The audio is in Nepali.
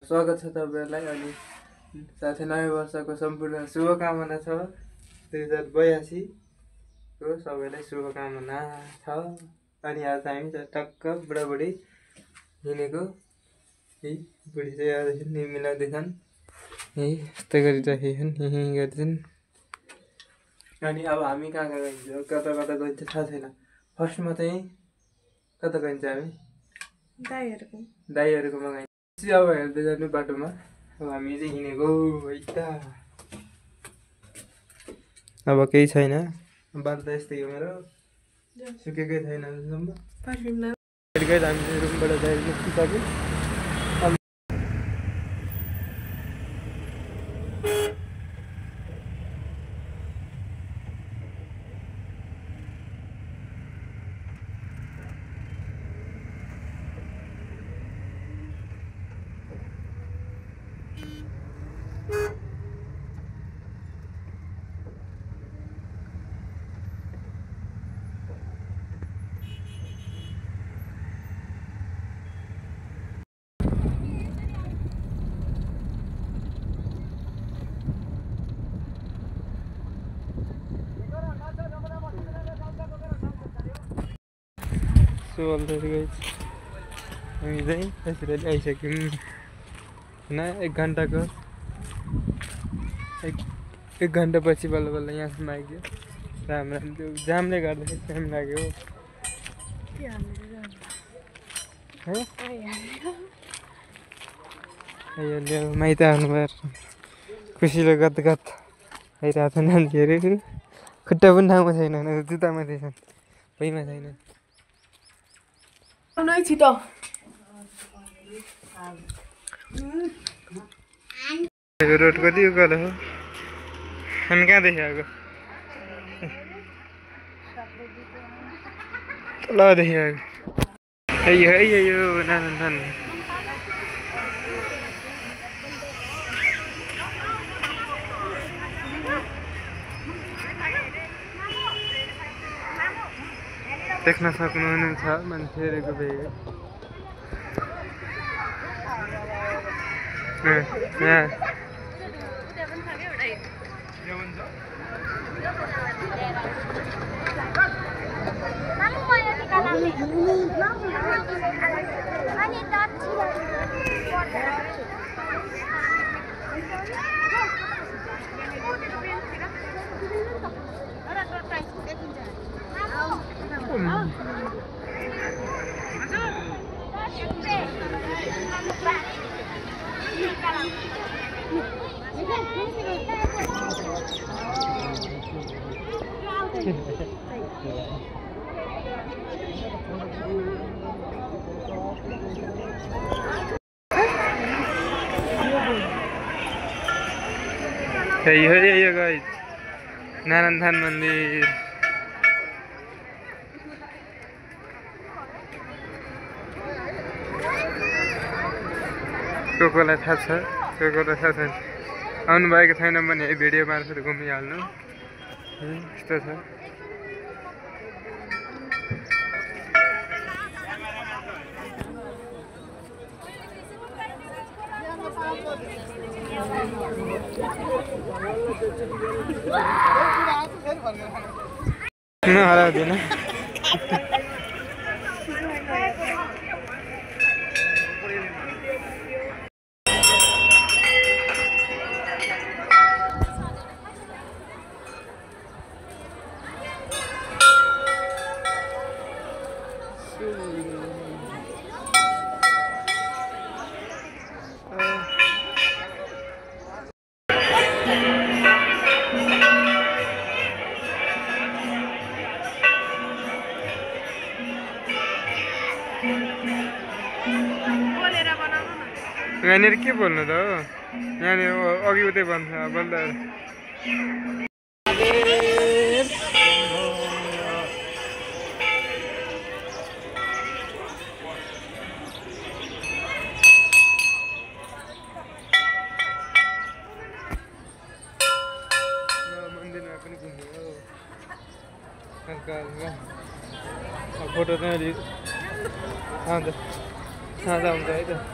स्वागत छ तपाईहरुलाई अनि साथै नयाँ वर्षको सम्पूर्ण शुभकामना छ 2082 को सबैलाई शुभकामना छ अनि आज हामी टक्क बुढाबुढी हिँडेको बुढी चाहिँ आज मिलाउँदैछन् यस्तै गरिरहेछन् हिँहि गर्छन् अनि अब हामी कहाँ गइन्छ कता गइन्छ थाहा छैन फर्स्टमा चाहिँ कता गइन्छ हामी दाइहरुकोमा गइन्छ अब हेर्दै जानु बाटोमा अब हामी चाहिँ हिँडेको है त अब केही छैन बाल त यस्तै हो मेरो सुकेकै छैन अझसम्म हामी रुमबाट बाहिर निस्किसक्यो सो अल्रेडी गाइस हामी चाहिँ यसरी आइसक्यौँ होइन एक घन्टा पछि बल्ल बल्ल यहाँसम्म आइगयो राम्रो त्यो जामले गर्दाखेरि टाइम लाग्यो है अहिले माइत आउनुभयो खुसीले गदगद आइरहेको छ नानीहरू खुट्टा पनि ठाउँमा छैन जुत्ता मात्रै छन् भुइँमा छैन छिटो रोड कति उकालो हो हामी कहाँदेखि आएको तलदेखि आएको यो नान देख्न सक्नुहुनेछ मान्छेहरूको भेग यो गाइस नारायण थान मन्दिर कोकोलाई थाहा छ कोकोलाई थाहा छैन आउनुभएको छैन भने भिडियो मार्फत घुमिहाल्नु यस्तो छ हराउँदैन यहाँनिर के बोल्नु त हो यहाँनिर अघि उतै भन्छ बोल्दा मन्दिरमा पनि घुम्यो फोटो चाहिँ आउँछ है त